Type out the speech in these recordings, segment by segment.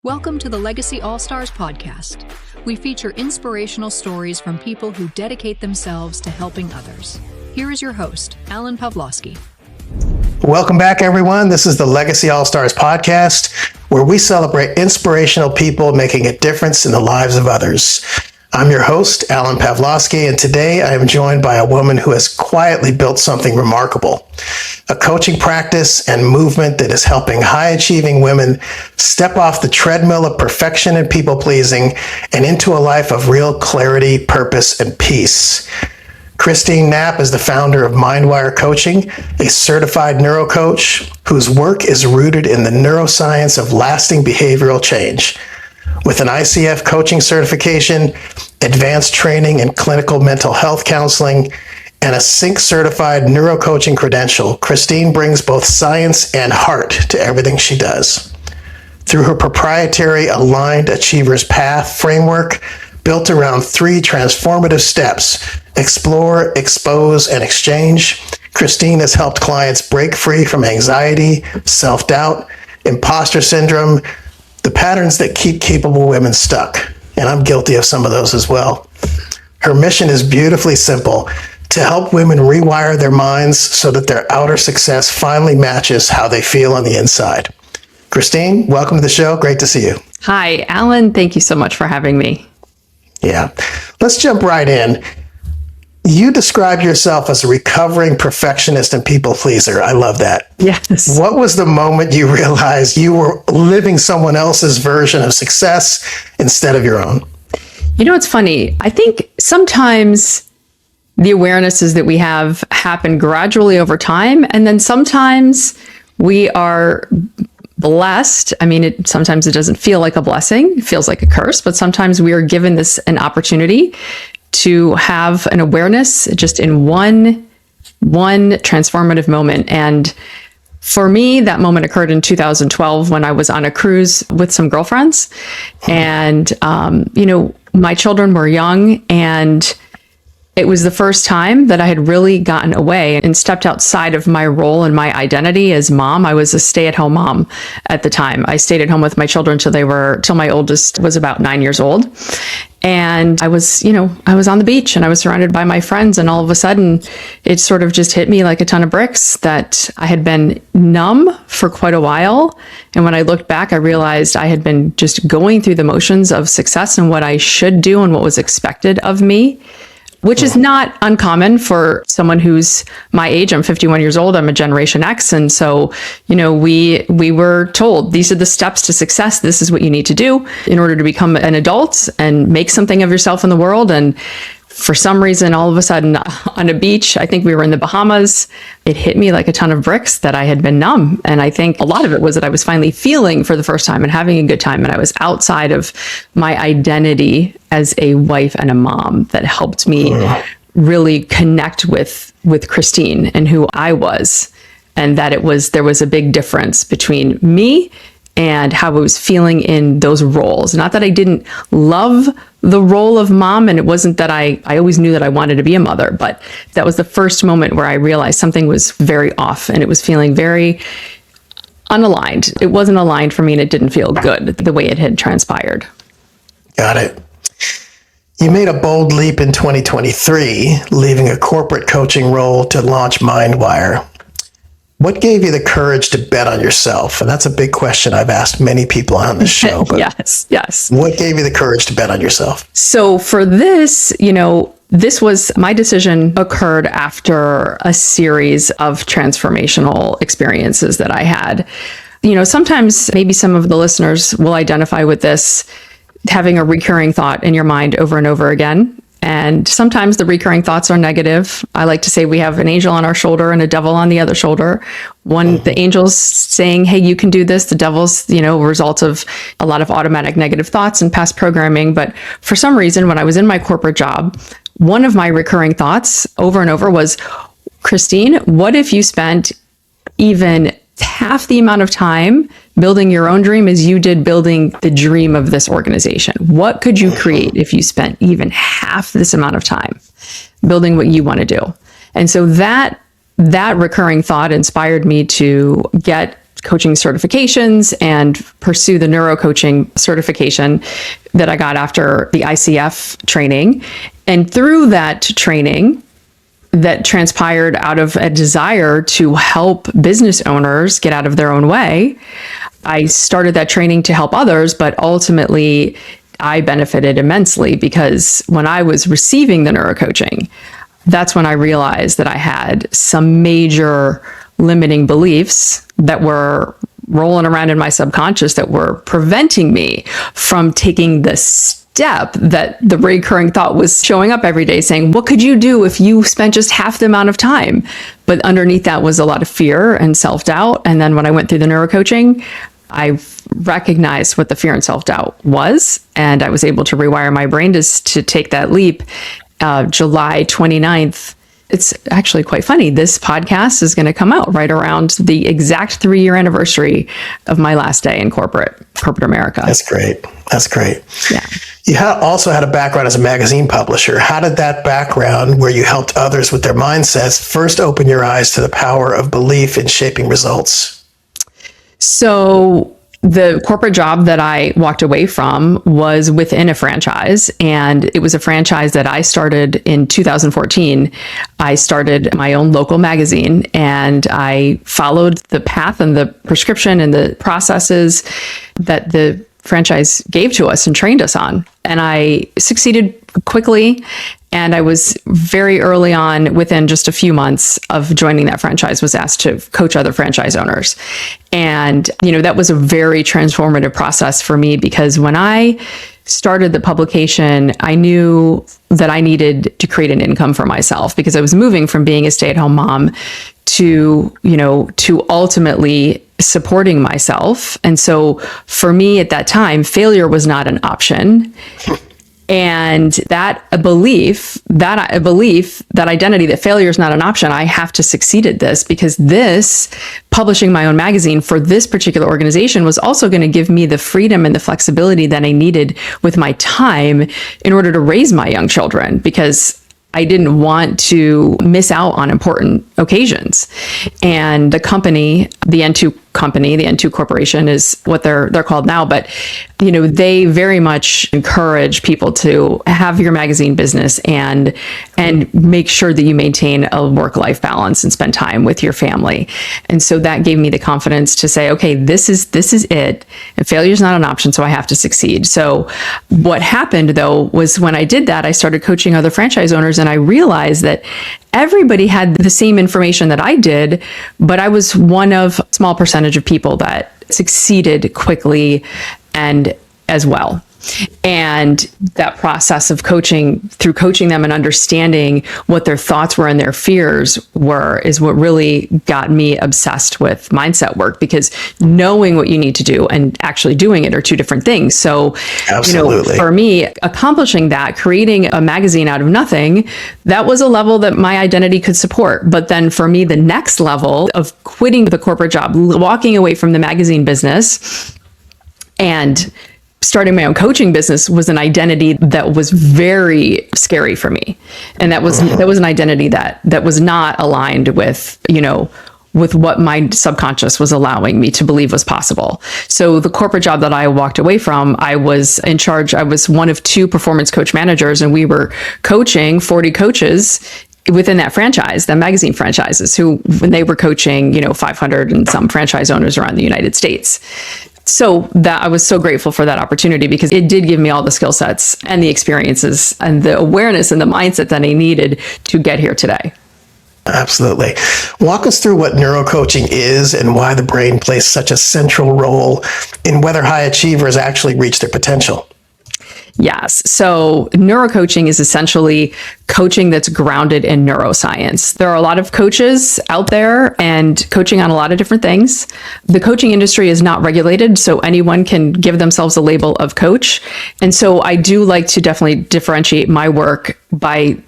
Welcome to the Legacy All-Stars podcast. We feature inspirational stories from people who dedicate themselves to helping others. Here is your host, Alan Pavlosky. Welcome back, everyone. This is the Legacy All-Stars podcast, where we celebrate inspirational people making a difference in the lives of others. I'm your host, Alan Pavlosky, and today I am joined by a woman who has quietly built something remarkable, a coaching practice and movement that is helping high-achieving women step off the treadmill of perfection and people-pleasing and into a life of real clarity, purpose, and peace. Christine Knapp is the founder of MindWire Coaching, a certified neurocoach whose work is rooted in the neuroscience of lasting behavioral change. With an ICF coaching certification, advanced training in clinical mental health counseling, and a Sync certified neurocoaching credential, Christine brings both science and heart to everything she does. Through her proprietary Aligned Achievers Path framework, built around 3 transformative steps: explore, expose, and exchange, Christine has helped clients break free from anxiety, self-doubt, imposter syndrome, the patterns that keep capable women stuck. And I'm guilty of some of those as well. Her mission is beautifully simple: to help women rewire their minds so that their outer success finally matches how they feel on the inside. Christine, welcome to the show. Great to see you. Hi, Alan. Thank you so much for having me. Yeah. Let's jump right in. You describe yourself as a recovering perfectionist and people pleaser. I love that. Yes. What was the moment you realized you were living someone else's version of success instead of your own? You know, it's funny. I think sometimes the awarenesses that we have happen gradually over time. And then sometimes we are blessed. I mean, sometimes it doesn't feel like a blessing. It feels like a curse. But sometimes we are given an opportunity to have an awareness just in one transformative moment. And for me, that moment occurred in 2012 when I was on a cruise with some girlfriends. And, my children were young, and it was the first time that I had really gotten away and stepped outside of my role and my identity as mom. I was a stay-at-home mom at the time. I stayed at home with my children till my oldest was about 9 years old. And I was on the beach and I was surrounded by my friends, and all of a sudden it sort of just hit me like a ton of bricks that I had been numb for quite a while. And when I looked back, I realized I had been just going through the motions of success and what I should do and what was expected of me, which is not uncommon for someone who's my age. I'm 51 years old. I'm a Generation X. And so, we were told these are the steps to success. This is what you need to do in order to become an adult and make something of yourself in the world. And for some reason, all of a sudden on a beach, I think we were in the Bahamas, it hit me like a ton of bricks that I had been numb. And I think a lot of it was that I was finally feeling for the first time and having a good time. And I was outside of my identity as a wife and a mom that helped me really connect with Christine and who I was. And that there was a big difference between me and how I was feeling in those roles. Not that I didn't love the role of mom, and it wasn't that I always knew that I wanted to be a mother, but that was the first moment where I realized something was very off and it was feeling very unaligned. It wasn't aligned for me and it didn't feel good the way it had transpired. Got it. You made a bold leap in 2023, leaving a corporate coaching role to launch MindWire. What gave you the courage to bet on yourself? And that's a big question I've asked many people on this show. But Yes. What gave you the courage to bet on yourself? So for this, my decision occurred after a series of transformational experiences that I had. Sometimes maybe some of the listeners will identify with this, having a recurring thought in your mind over and over again. And sometimes the recurring thoughts are negative. I like to say we have an angel on our shoulder and a devil on the other shoulder. The angel's saying, hey, you can do this. The devil's, a result of a lot of automatic negative thoughts and past programming. But for some reason, when I was in my corporate job, one of my recurring thoughts over and over was, Christine, what if you spent even half the amount of time building your own dream as you did building the dream of this organization? What could you create if you spent even half this amount of time building what you want to do? And so that recurring thought inspired me to get coaching certifications and pursue the neurocoaching certification that I got after the ICF training. And through that training, that transpired out of a desire to help business owners get out of their own way, I started that training to help others, but ultimately I benefited immensely because when I was receiving the neurocoaching, that's when I realized that I had some major limiting beliefs that were rolling around in my subconscious that were preventing me from taking the step that the recurring thought was showing up every day saying, what could you do if you spent just half the amount of time? But underneath that was a lot of fear and self-doubt. And then when I went through the neurocoaching, I recognized what the fear and self-doubt was, and I was able to rewire my brain to take that leap. July 29th, it's actually quite funny. This podcast is going to come out right around the exact 3-year anniversary of my last day in corporate America. That's great. That's great. Yeah. You also had a background as a magazine publisher. How did that background, where you helped others with their mindsets, first open your eyes to the power of belief in shaping results? So the corporate job that I walked away from was within a franchise, and it was a franchise that I started in 2014. I started my own local magazine, and I followed the path and the prescription and the processes that the franchise gave to us and trained us on. And I succeeded quickly. And I was very early on, within just a few months of joining that franchise, was asked to coach other franchise owners. And, that was a very transformative process for me, because when I started the publication, I knew that I needed to create an income for myself, because I was moving from being a stay-at-home mom to ultimately supporting myself. And so for me at that time, failure was not an option. And that belief, that identity that failure is not an option, I have to succeed at this, because this, publishing my own magazine for this particular organization, was also going to give me the freedom and the flexibility that I needed with my time in order to raise my young children, because I didn't want to miss out on important occasions. And the company, the N2 company, the N2 Corporation is what they're called now, but they very much encourage people to have your magazine business and make sure that you maintain a work-life balance and spend time with your family. And so that gave me the confidence to say, okay, this is it, and failure is not an option, so I have to succeed. So what happened though was, when I did that, I started coaching other franchise owners, and I realized that everybody had the same information that I did, but I was one of a small percentage of people that succeeded quickly and as well. And that process of coaching them and understanding what their thoughts were and their fears were is what really got me obsessed with mindset work, because knowing what you need to do and actually doing it are two different things. So, absolutely, for me, accomplishing that, creating a magazine out of nothing, that was a level that my identity could support. But then for me, the next level of quitting the corporate job, walking away from the magazine business, and starting my own coaching business was an identity that was very scary for me. And that was an identity that was not aligned with, with what my subconscious was allowing me to believe was possible. So the corporate job that I walked away from, I was in charge. I was one of 2 performance coach managers, and we were coaching 40 coaches within that franchise, the magazine franchises, when they were coaching, 500 and some franchise owners around the United States. So that I was so grateful for that opportunity, because it did give me all the skill sets and the experiences and the awareness and the mindset that I needed to get here today. Absolutely. Walk us through what neurocoaching is and why the brain plays such a central role in whether high achievers actually reach their potential. Yes. So neurocoaching is essentially coaching that's grounded in neuroscience. There are a lot of coaches out there and coaching on a lot of different things. The coaching industry is not regulated, so anyone can give themselves a label of coach. And so I do like to definitely differentiate my work by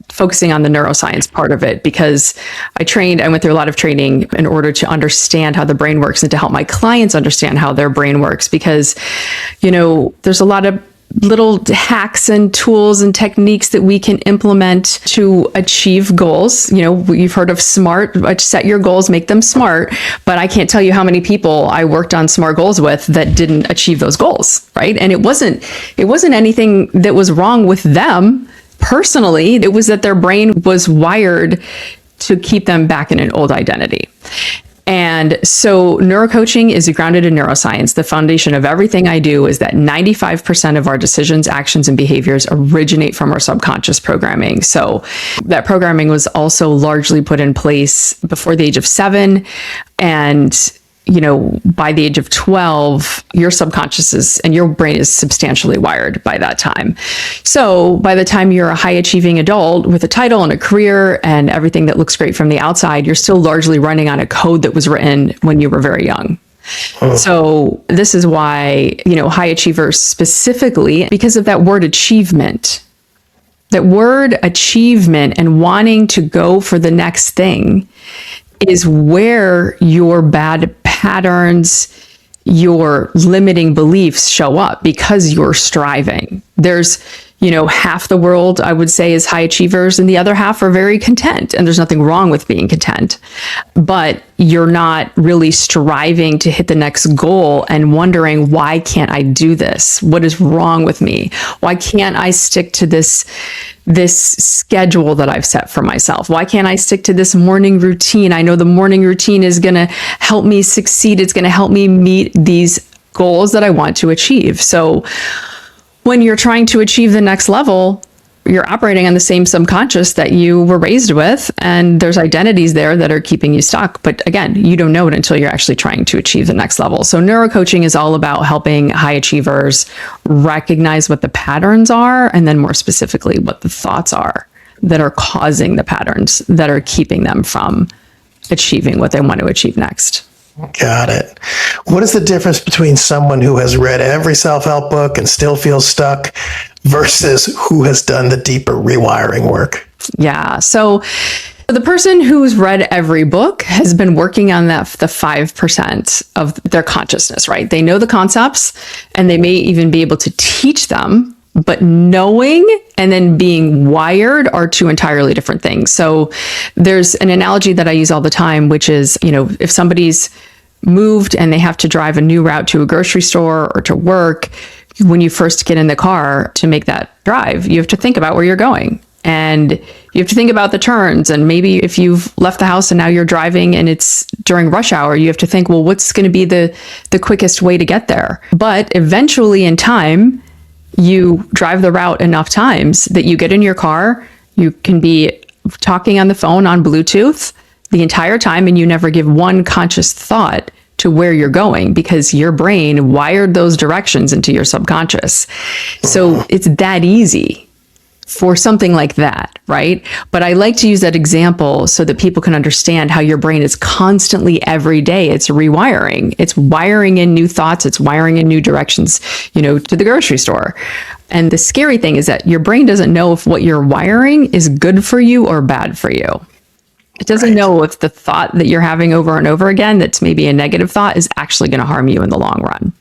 focusing on the neuroscience part of it, because I went through a lot of training in order to understand how the brain works and to help my clients understand how their brain works, because, there's a lot of little hacks and tools and techniques that we can implement to achieve goals. You know, you've heard of SMART, set your goals, make them smart, but I can't tell you how many people I worked on SMART goals with that didn't achieve those goals, right? And it wasn't anything that was wrong with them personally. It was that their brain was wired to keep them back in an old identity. And so neurocoaching is grounded in neuroscience. The foundation of everything I do is that 95% of our decisions, actions, and behaviors originate from our subconscious programming. So that programming was also largely put in place before the age of 7. And you know, by the age of 12, your subconscious is, and your brain is substantially wired by that time. So by the time you're a high achieving adult with a title and a career and everything that looks great from the outside, you're still largely running on a code that was written when you were very young. So this is why, you know, high achievers specifically, because of that word achievement, and wanting to go for the next thing is where your bad patterns, your limiting beliefs show up because you're striving. There's, you know, half the world, I would say, is high achievers and the other half are very content. And there's nothing wrong with being content, but you're not really striving to hit the next goal and wondering, why can't I do this? What is wrong with me? Why can't I stick to this schedule that I've set for myself? Why can't I stick to this morning routine? I know the morning routine is going to help me succeed. It's going to help me meet these goals that I want to achieve. So when you're trying to achieve the next level, you're operating on the same subconscious that you were raised with, and there's identities there that are keeping you stuck. But again, you don't know it until you're actually trying to achieve the next level. So neurocoaching is all about helping high achievers recognize what the patterns are, and then more specifically, what the thoughts are that are causing the patterns that are keeping them from achieving what they want to achieve next. Got it. What is the difference between someone who has read every self-help book and still feels stuck versus who has done the deeper rewiring work? Yeah. So the person who's read every book has been working on the 5% of their consciousness, right? They know the concepts and they may even be able to teach them, but knowing and then being wired are two entirely different things. So there's an analogy that I use all the time, which is, you know, if somebody's moved and they have to drive a new route to a grocery store or to work, when you first get in the car to make that drive, you have to think about where you're going. And you have to think about the turns. And maybe if you've left the house and now you're driving and it's during rush hour, you have to think, well, what's going to be the quickest way to get there? But eventually in time, you drive the route enough times that you get in your car, you can be talking on the phone on Bluetooth the entire time, and you never give one conscious thought to where you're going because your brain wired those directions into your subconscious. So it's that easy for something like that, right? But I like to use that example so that people can understand how your brain is constantly every day. It's rewiring. It's wiring in new thoughts. It's wiring in new directions, you know, to the grocery store. And the scary thing is that your brain doesn't know if what you're wiring is good for you or bad for you. It doesn't know if the thought that you're having over and over again, that's maybe a negative thought, is actually going to harm you in the long run.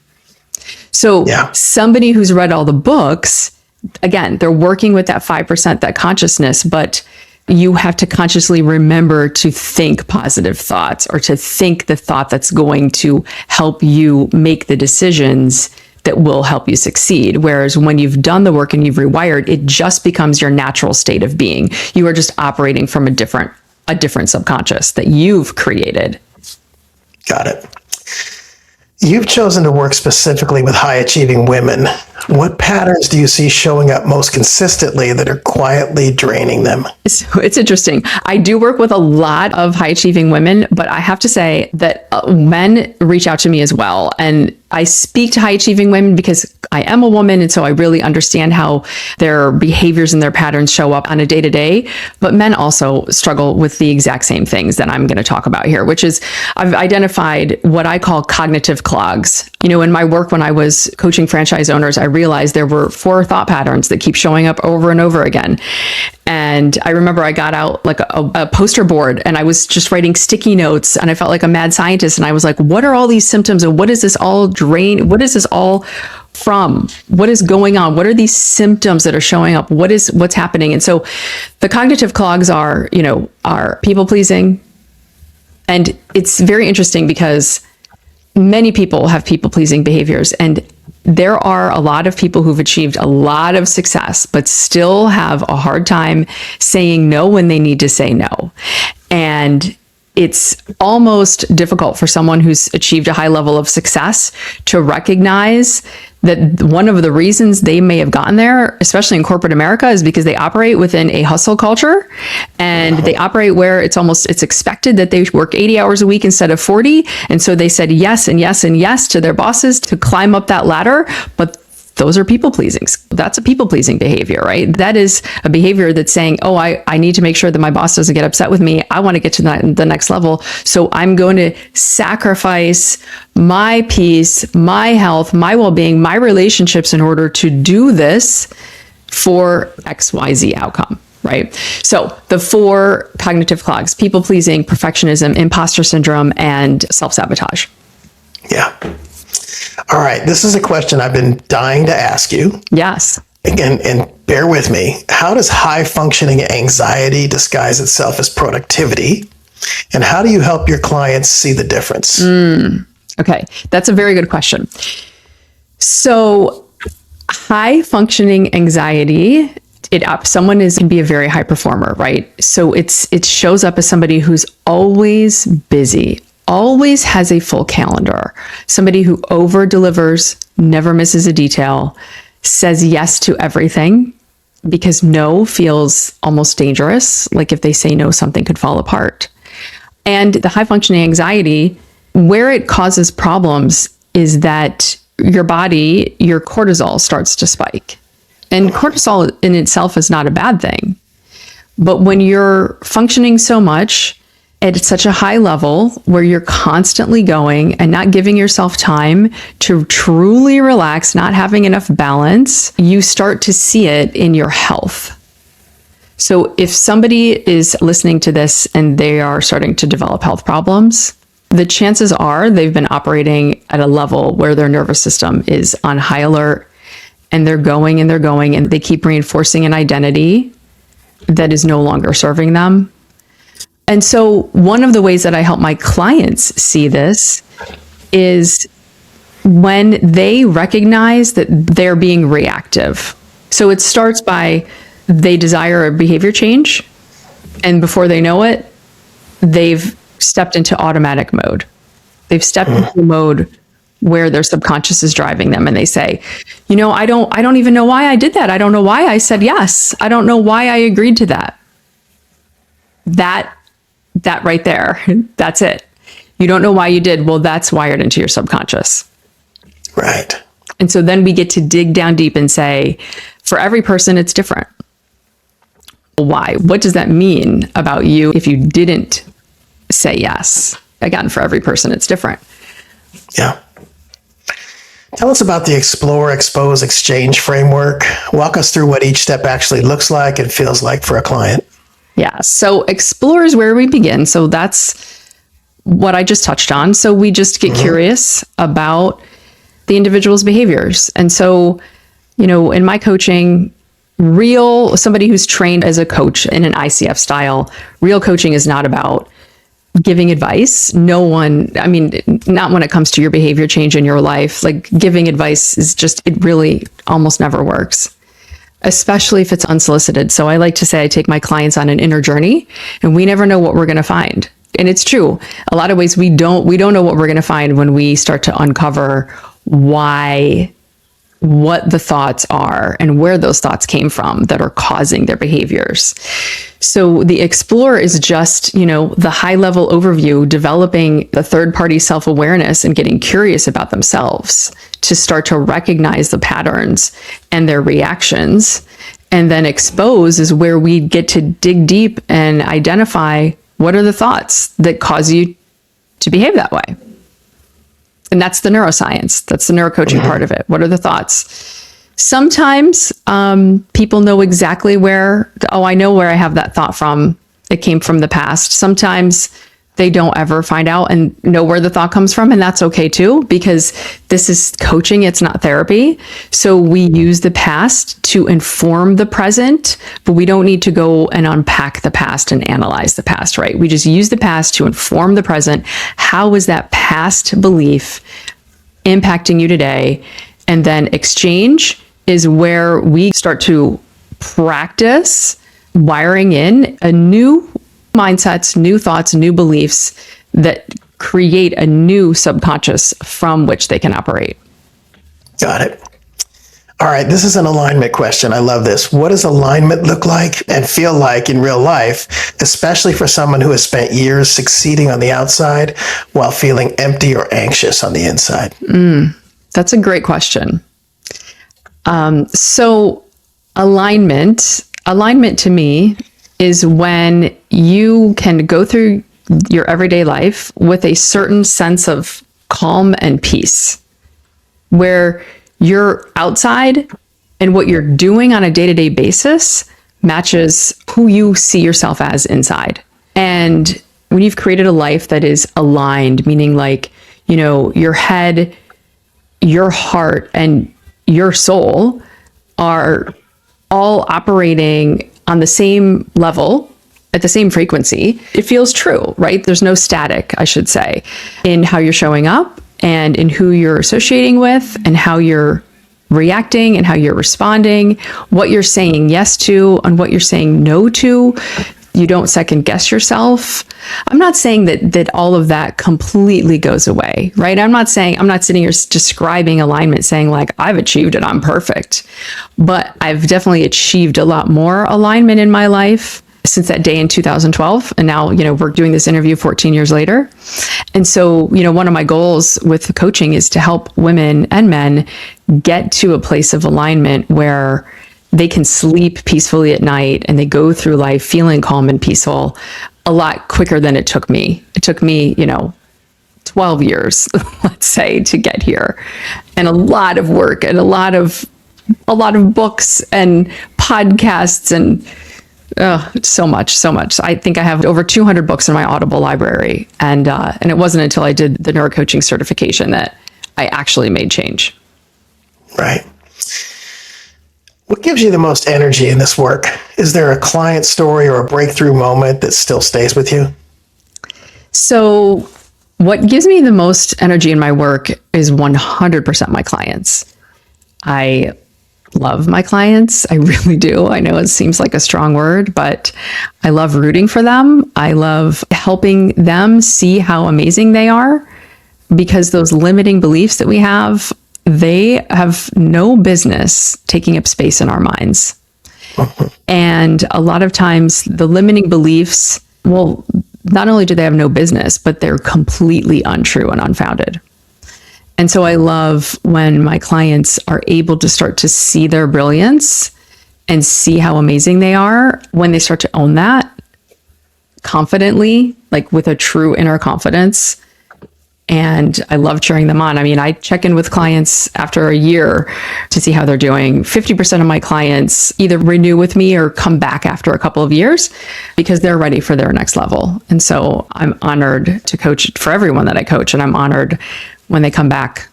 So somebody who's read all the books, again, they're working with that 5%, that consciousness, but you have to consciously remember to think positive thoughts or to think the thought that's going to help you make the decisions that will help you succeed. Whereas when you've done the work and you've rewired, it just becomes your natural state of being. You are just operating from a different subconscious that you've created. Got it. You've chosen to work specifically with high-achieving women. What patterns do you see showing up most consistently that are quietly draining them? It's interesting. I do work with a lot of high-achieving women, but I have to say that men reach out to me as well. And I speak to high-achieving women because I am a woman, and so I really understand how their behaviors and their patterns show up on a day-to-day. But men also struggle with the exact same things that I'm going to talk about here, which is I've identified what I call cognitive clogs. You know, in my work when I was coaching franchise owners, I realized there were 4 thought patterns that keep showing up over and over again. And I remember I got out like a poster board and I was just writing sticky notes and I felt like a mad scientist. And I was like, what are all these symptoms and what is this all drain? What is this all from? What is going on? What are these symptoms that are showing up? What's happening? And so the cognitive clogs are people pleasing. And it's very interesting because many people have people pleasing behaviors, and there are a lot of people who've achieved a lot of success, but still have a hard time saying no when they need to say no. And it's almost difficult for someone who's achieved a high level of success to recognize that one of the reasons they may have gotten there, especially in corporate America, is because they operate within a hustle culture, and they operate where it's expected that they work 80 hours a week instead of 40. And so they said yes and yes and yes to their bosses to climb up that ladder. But those are people pleasing. That's a people pleasing behavior, right? That is a behavior that's saying, oh, I need to make sure that my boss doesn't get upset with me. I want to get to the next level. So I'm going to sacrifice my peace, my health, my well-being, my relationships in order to do this for XYZ outcome, right? So the 4 cognitive clogs: people pleasing, perfectionism, imposter syndrome, and self-sabotage. Yeah. All right. This is a question I've been dying to ask you. Yes. Again, and bear with me. How does high functioning anxiety disguise itself as productivity? And how do you help your clients see the difference? Okay. That's a very good question. So high functioning anxiety, someone can be a very high performer, right? So it shows up as somebody who's always busy, always has a full calendar, somebody who over delivers, never misses a detail, says yes to everything because no feels almost dangerous. Like if they say no, something could fall apart. And the high functioning anxiety, where it causes problems is that your body, your cortisol starts to spike. And cortisol in itself is not a bad thing. But when you're functioning so much at such a high level where you're constantly going and not giving yourself time to truly relax, not having enough balance, you start to see it in your health. So if somebody is listening to this and they are starting to develop health problems, the chances are they've been operating at a level where their nervous system is on high alert, and they're going and they keep reinforcing an identity that is no longer serving them. And so one of the ways that I help my clients see this is when they recognize that they're being reactive. So it starts by they desire a behavior change, and before they know it, they've stepped into automatic mode. They've stepped into mode where their subconscious is driving them, and they say, I don't even know why I did that. I don't know why I said yes. I don't know why I agreed to that. That right there, that's it. You don't know why you did. Well, that's wired into your subconscious. Right. And so then we get to dig down deep and say, for every person, it's different. Why? What does that mean about you if you didn't say yes? Again, for every person, it's different. Yeah. Tell us about the Explore, Expose, Exchange framework. Walk us through what each step actually looks like and feels like for a client. Yeah. So explore is where we begin. So that's what I just touched on. So we just get curious about the individual's behaviors. And so, in my coaching, somebody who's trained as a coach in an ICF style, real coaching is not about giving advice. Not when it comes to your behavior change in your life. Like giving advice it really almost never works, especially if it's unsolicited. So I like to say I take my clients on an inner journey, and we never know what we're going to find. And it's true. A lot of ways we don't know what we're going to find when we start to uncover what the thoughts are and where those thoughts came from that are causing their behaviors. So the Explore is just, the high level overview, developing the third party self-awareness and getting curious about themselves to start to recognize the patterns and their reactions. And then Expose is where we get to dig deep and identify what are the thoughts that cause you to behave that way. And that's the neuroscience. That's the neurocoaching part of it. What are the thoughts? Sometimes people know exactly I know where I have that thought from. It came from the past. Sometimes they don't ever find out and know where the thought comes from. And that's okay too, because this is coaching, it's not therapy. So we use the past to inform the present, but we don't need to go and unpack the past and analyze the past, right? We just use the past to inform the present. How is that past belief impacting you today? And then exchange is where we start to practice wiring in a new mindsets, new thoughts, new beliefs that create a new subconscious from which they can operate. Got it. All right, this is an alignment question. I love this. What does alignment look like and feel like in real life, especially for someone who has spent years succeeding on the outside while feeling empty or anxious on the inside? That's a great question. So alignment to me is when you can go through your everyday life with a certain sense of calm and peace, where you're outside and what you're doing on a day-to-day basis matches who you see yourself as inside. And when you've created a life that is aligned, meaning like, your head, your heart, and your soul are all operating on the same level, at the same frequency, it feels true, right? There's no static, I should say, in how you're showing up and in who you're associating with and how you're reacting and how you're responding, what you're saying yes to and what you're saying no to. You don't second guess yourself. I'm not saying that all of that completely goes away, right? I'm not sitting here describing alignment saying like, I've achieved it, I'm perfect. But I've definitely achieved a lot more alignment in my life since that day in 2012. And now, we're doing this interview 14 years later. And so, one of my goals with coaching is to help women and men get to a place of alignment where they can sleep peacefully at night and they go through life feeling calm and peaceful a lot quicker than it took me. It took me, 12 years, let's say, to get here, and a lot of work and a lot of books and podcasts and so much. I think I have over 200 books in my Audible library. And it wasn't until I did the neurocoaching certification that I actually made change. Right. What gives you the most energy in this work? Is there a client story or a breakthrough moment that still stays with you? So what gives me the most energy in my work is 100% my clients. I love my clients. I really do. I know it seems like a strong word, but I love rooting for them. I love helping them see how amazing they are, because those limiting beliefs that we have, they have no business taking up space in our minds. And a lot of times the limiting beliefs, well, not only do they have no business, but they're completely untrue and unfounded. And so I love when my clients are able to start to see their brilliance and see how amazing they are when they start to own that confidently, like with a true inner confidence. And I love cheering them on. I mean, I check in with clients after a year to see how they're doing. 50% of my clients either renew with me or come back after a couple of years because they're ready for their next level. And so I'm honored to coach for everyone that I coach. And I'm honored when they come back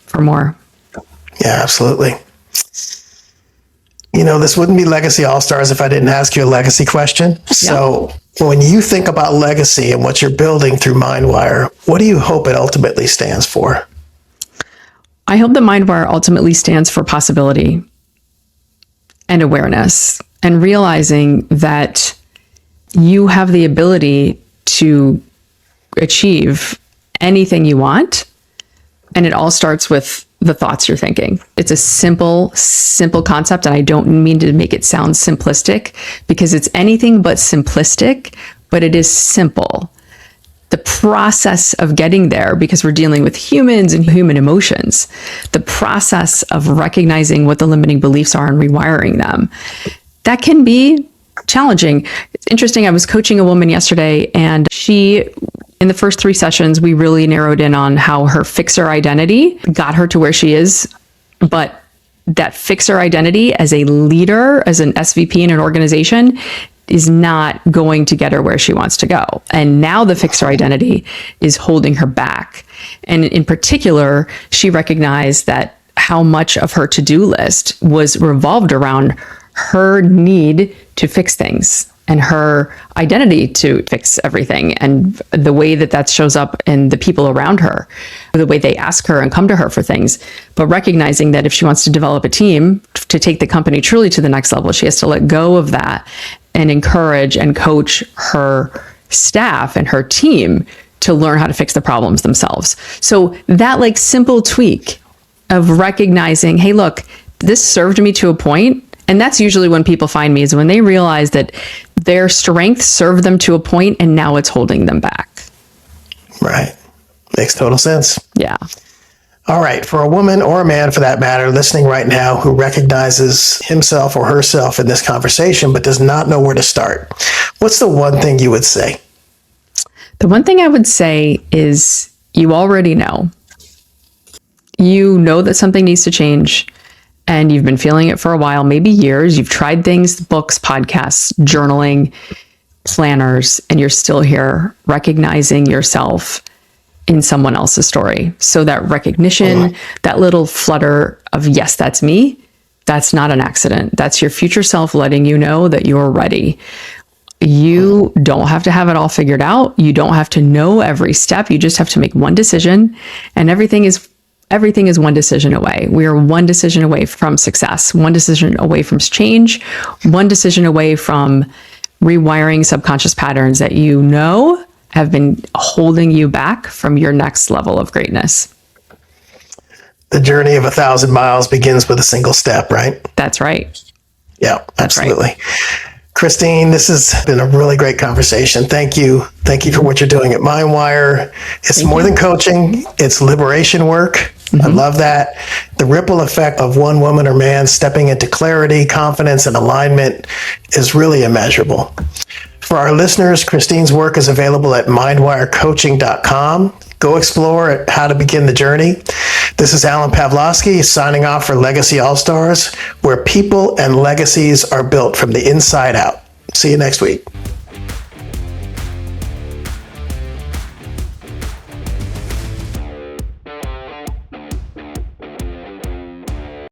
for more. Yeah, absolutely. This wouldn't be Legacy All-Stars if I didn't ask you a legacy question. Yeah. So when you think about legacy and what you're building through MindWire, what do you hope it ultimately stands for? I hope that MindWire ultimately stands for possibility and awareness, and realizing that you have the ability to achieve anything you want. And it all starts with the thoughts you're thinking. It's a simple concept. And I don't mean to make it sound simplistic, because it's anything but simplistic, but it is simple. The process of getting there, because we're dealing with humans and human emotions, the process of recognizing what the limiting beliefs are and rewiring them, that can be challenging. It's interesting. I was coaching a woman yesterday, and in the first 3 sessions, we really narrowed in on how her fixer identity got her to where she is. But that fixer identity as a leader, as an SVP in an organization, is not going to get her where she wants to go. And now the fixer identity is holding her back. And in particular, she recognized that how much of her to-do list was revolved around her need to fix things and her identity to fix everything, and the way that shows up in the people around her, the way they ask her and come to her for things. But recognizing that if she wants to develop a team to take the company truly to the next level, she has to let go of that and encourage and coach her staff and her team to learn how to fix the problems themselves. So that like simple tweak of recognizing, hey, look, this served me to a point. And that's usually when people find me, is when they realize that their strength served them to a point and now it's holding them back. Right. Makes total sense. Yeah. All right. For a woman or a man, for that matter, listening right now who recognizes himself or herself in this conversation, but does not know where to start, what's the one thing you would say? The one thing I would say is you already know. You know that something needs to change. And you've been feeling it for a while, maybe years. You've tried things, books, podcasts, journaling, planners, and you're still here recognizing yourself in someone else's story. So that recognition, that little flutter of, yes, that's me, that's not an accident. That's your future self letting you know that you're ready. You don't have to have it all figured out. You don't have to know every step. You just have to make one decision, and everything is one decision away. We are one decision away from success, one decision away from change, one decision away from rewiring subconscious patterns that you know have been holding you back from your next level of greatness. The journey of 1,000 miles begins with a single step, right? That's right. Yeah, absolutely. Right. Christine, this has been a really great conversation. Thank you. Thank you for what you're doing at MindWire. It's more than coaching. It's liberation work. Mm-hmm. I love that. The ripple effect of one woman or man stepping into clarity, confidence, and alignment is really immeasurable. For our listeners, Christine's work is available at mindwirecoaching.com. Go explore how to begin the journey. This is Alan Pavlosky signing off for Legacy All-Stars, where people and legacies are built from the inside out. See you next week.